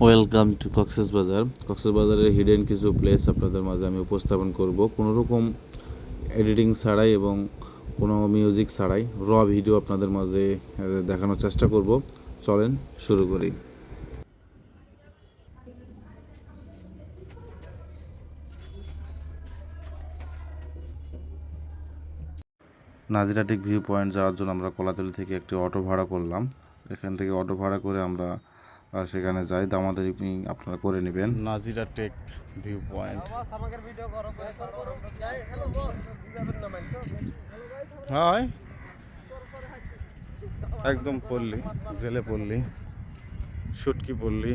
Welcome to Cox's Bazar. কক্সবাজারের hidden কিছু place আপনাদের মাঝে আমি উপস্থাপন করব, কোনো রকম এডিটিং ছাড়াই এবং কোনো মিউজিক ছাড়াই র ভিডিও আপনাদের মাঝে দেখানোর চেষ্টা করব। চলেন শুরু করি। নাজিরাটিক ভিউ পয়েন্ট যাওয়ার জন্য আমরা কলাতলি থেকে একটি অটো ভাড়া করলাম। এখান থেকে অটো ভাড়া করে আমরা সেখানে যাই। দামাদারি আপনারা করে নেবেন। Nazirartek view point. হয় একদম পল্লী, জেলে পল্লী, শুটকি পল্লী।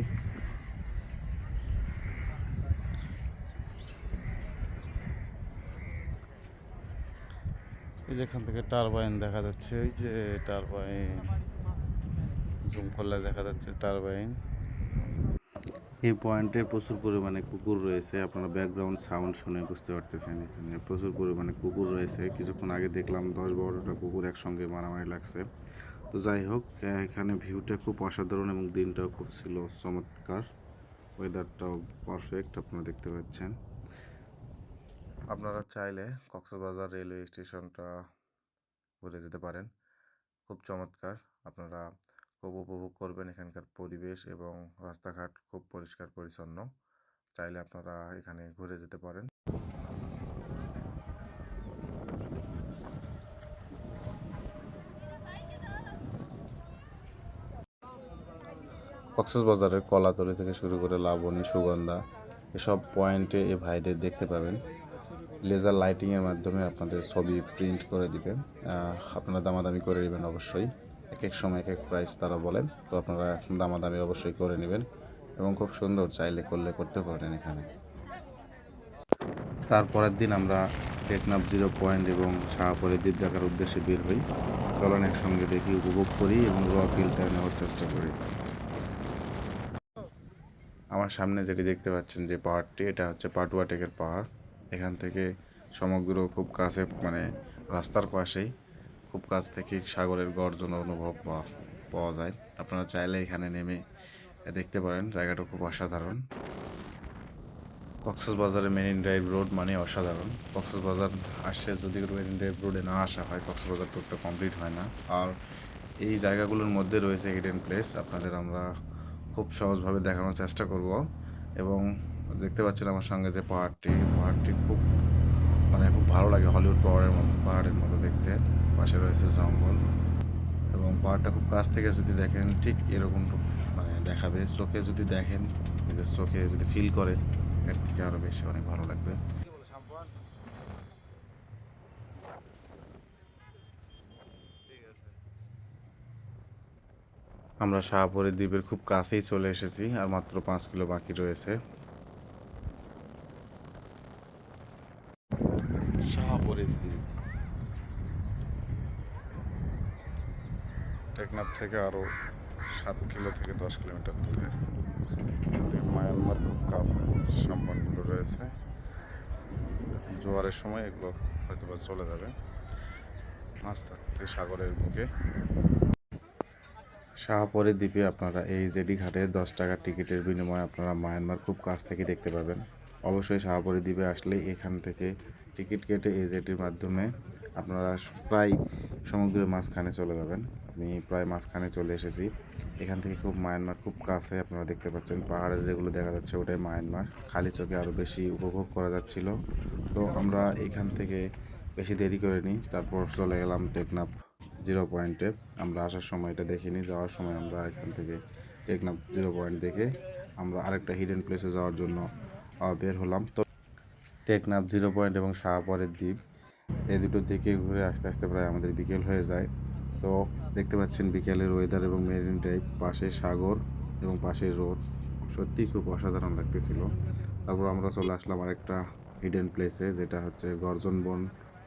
এই যে এখান থেকে টারবাইন দেখা যাচ্ছে, ওই যে টারবাইন জুম করলে দেখা যাচ্ছে টারবাইন। এই পয়েন্টে প্রচুর পরিমাণে কুকুর রয়েছে, আপনারা ব্যাকগ্রাউন্ড সাউন্ড শুনে বুঝতে পারতেছেন। এখানে প্রচুর পরিমাণে কুকুর রয়েছে। কিছুক্ষণ আগে দেখলাম 10-12টা কুকুর একসঙ্গে মারামারি লাগছে। তো যাই হোক, এখানে ভিউটা খুব অসাধারণ এবং দিনটাও খুব ছিল চমৎকার, ওয়েদারটাও পারফেক্ট আপনারা দেখতে পাচ্ছেন। আপনারা চাইলে কক্সবাজার রেলওয়ে স্টেশনটা ঘুরে যেতে পারেন, খুব চমৎকার। আপনারা খুব উপভোগ করবেন এখানকার পরিবেশ এবং রাস্তাঘাট খুব পরিষ্কার পরিচ্ছন্ন। চাইলে আপনারা এখানে ঘুরে যেতে পারেন। কক্সবাজারের কলাতলি থেকে শুরু করে লাবণী, সুগন্ধা এসব পয়েন্টে এই ভাইদের দেখতে পাবেন। লেজার লাইটিংয়ের মাধ্যমে আপনাদের ছবি প্রিন্ট করে দিবে। আপনারা দামাদামি করে নেবেন অবশ্যই। এক এক সময় এক এক প্রাইস তারা বলেন, তো আপনারা দামাদামি অবশ্যই করে নেবেন এবং খুব সুন্দর, চাইলে করলে করতে পারেন এখানে। তারপরের দিন আমরা টেকনাফ 0 পয়েন্ট এবং শাহপরী দ্বীপ দেখার উদ্দেশ্যে বের হই। চলন একসঙ্গে দেখি, উপভোগ করি এবং র ফিলটা নেওয়ার চেষ্টা করি। আমার সামনে যেটি দেখতে পাচ্ছেন যে পাহাড়টি, এটা হচ্ছে পাটুয়া টেকের পাহাড়। এখান থেকে সমগ্র খুব কাছে, মানে রাস্তার পাশেই খুব কাছ থেকে সাগরের গর্জন অনুভব পাওয়া যায়। আপনারা চাইলে এখানে নেমে দেখতে পারেন, জায়গাটা খুব অসাধারণ। কক্সবাজারের মেরিন ড্রাইভ রোড মানে অসাধারণ। কক্সবাজার আসছে যদি মেরিন ড্রাইভ রোডে না আসা হয়, কক্সবাজার ট্যুরটা কমপ্লিট হয় না। আর এই জায়গাগুলোর মধ্যে রয়েছে হিডেন প্লেস, আপনাদের আমরা খুব সহজভাবে দেখানোর চেষ্টা করব। এবং দেখতে পাচ্ছেন আমার সঙ্গে যে পাহাড়টি খুব, মানে খুব ভালো লাগে, হলিউড পাহাড়ের মতো দেখতে। পাশে রয়েছে জঙ্গল এবং পাহাড়টা খুব কাছ থেকে যদি দেখেন ঠিক এরকম মানে দেখাবে। চোখে যদি দেখেন, নিজের চোখে যদি ফিল করেন, এর থেকে আরও বেশি অনেক ভালো লাগবে। আমরা শাহপরী দ্বীপের খুব কাছেই চলে এসেছি, আর মাত্র 5 কিলো বাকি রয়েছে। শাহপরী দ্বীপ টেকনাফ থেকে আরও 7 কিলো থেকে 10 কিলোমিটার দূরে। মায়ানমার খুব কাছে, সম্মানগুলো রয়েছে। জোয়ারের সময় এগুলো হয়তো বা চলে যাবে আস্তে আস্তে সাগরের বুকে। শাহপরী দ্বীপে আপনারা এই জেডি ঘাটে 10 টাকার টিকিটের বিনিময়ে আপনারা মায়ানমার খুব কাছ থেকে দেখতে পাবেন। অবশ্যই শাহপরী দ্বীপে আসলে এখান থেকে টিকিট কেটে এই জেডির মাধ্যমে আপনারা প্রায় সমুদ্রের মাঝখানে চলে যাবেন। আমি প্রায় মাঝখানে চলে এসেছি। এখান থেকে খুব মায়ানমার খুব কাছে আপনারা দেখতে পাচ্ছেন। পাহাড়ের যেগুলো দেখা যাচ্ছে ওটাই মায়ানমার, খালি চোখে আরও বেশি উপভোগ করা যাচ্ছিল। তো আমরা এখান থেকে বেশি দেরি করিনি, তারপর চলে গেলাম টেকনাফ 0 পয়েন্টে। আমরা আসার সময় এটা দেখিনি, যাওয়ার সময় আমরা এখান থেকে টেকনাফ 0 পয়েন্ট দেখে আমরা আরেকটা হিডেন প্লেসে যাওয়ার জন্য বের হলাম। তো টেকনাফ 0 পয়েন্ট এবং শাহপরের দ্বীপ এই দুটো দিকে ঘুরে আসতে আসতে প্রায় আমাদের বিকেল হয়ে যায়। তো দেখতে পাচ্ছেন বিকেলের ওয়েদার এবং মেরিন ড্রাইভ, পাশে সাগর এবং পাশে রোড, সত্যিই খুব অসাধারণ লাগতেছিল। তারপর আমরা চলে আসলাম আরেকটা হিডেন প্লেসে, যেটা হচ্ছে গর্জন বন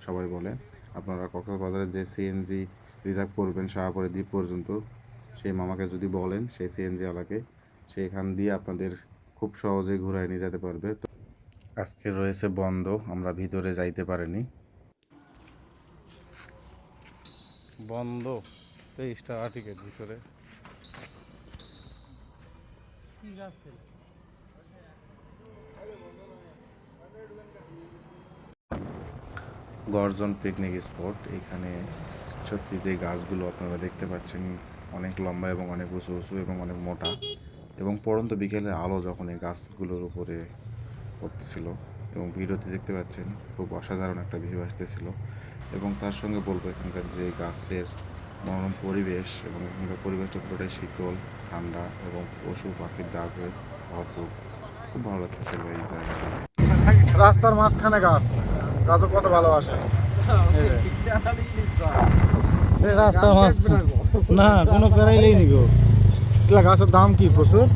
সবাই বলে। আপনারা কক্সবাজারে যে সিএনজি রিজার্ভ করবেন শাহপরী দ্বীপ পর্যন্ত, সেই মামাকে যদি বলেন, সেই সিএনজি ওয়ালাকে, সেখান দিয়ে আপনাদের খুব সহজে ঘুরায় নিয়ে যেতে পারবে। তো আজকে রয়েছে বন্ধ, আমরা ভিতরে যাইতে পারিনি। বন্ধ 23 টাকা টিকিট ভিতরে। গর্জন পিকনিক স্পট। এখানে সত্যি যে গাছগুলো আপনারা দেখতে পাচ্ছেন অনেক লম্বা এবং অনেক উঁচু উঁচু এবং অনেক মোটা, এবং পড়ন্ত বিকেলের আলো যখন এই গাছগুলোর উপরে পড়তেছিল এবং ভিডিওতে দেখতে পাচ্ছেন খুব অসাধারণ একটা ভিউ আসতেছিল। এবং তার সঙ্গে বলবো এখানকার যে গাছের মনোরম পরিবেশ এবং এখানকার পরিবেশটা পুরোটাই শীতল ঠান্ডা এবং পশু পাখির ডাকে ভরপুর। খুব ভালো লাগতেছিল এই জায়গাটা। রাস্তার মাঝখানে গাছ, গাছও কত ভালোবাসে। রাস্তার মাঝখানে না কোনো পেরাইলেই নি গো। এগুলা গাছের দাম কি প্রচুর।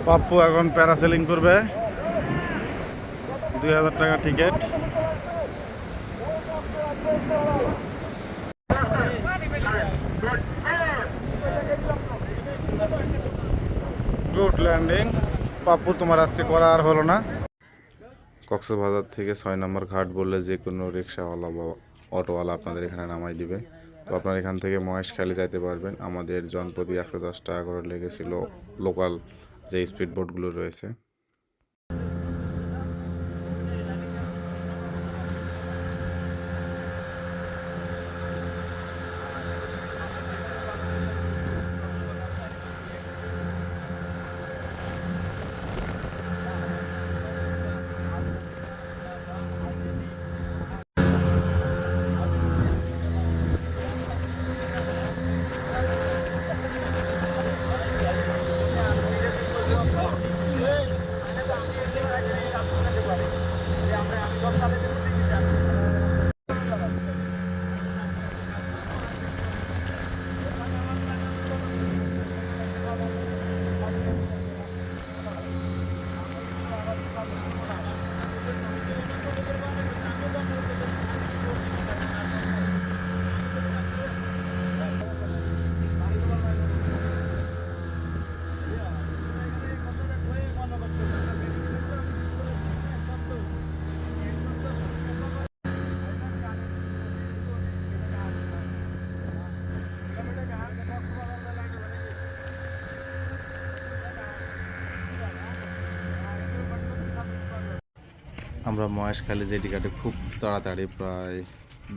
পাপ্পু এখন প্যারাসেলিং করবে, 2000 টাকা টিকিট। Good landing. পাপ্পু তোমার আজকে করা আর হলো না। কক্সবাজার থেকে 6 নম্বর ঘাট বললে যে কোনো রিক্সাওয়ালা বা অটোওয়ালা আপনাদের এখানে নামাই দিবে। তো আপনারা এখান থেকে মহেশখালী যাইতে পারবেন। আমাদের জনপ্রতি 110 টাকা করে লেগেছিল লোকাল যে স্পিড বোটগুলো রয়েছে। আমরা মহেশখালী জেটি ঘাটে খুব তাড়াতাড়ি প্রায়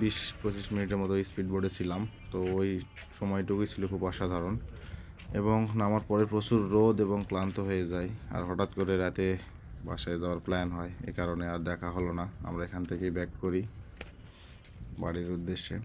20-25 মিনিটের মতো স্পিড বোটে ছিলাম। তো ওই সময়টুকুই ছিল খুব অসাধারণ, এবং নামার পরে প্রচুর রোদ এবং ক্লান্ত হয়ে যায়। আর হঠাৎ করে রাতে বাসায় যাওয়ার প্ল্যান হয়, এ কারণে আর দেখা হলো না। আমরা এখান থেকেই ব্যাক করি বাড়ির উদ্দেশ্যে।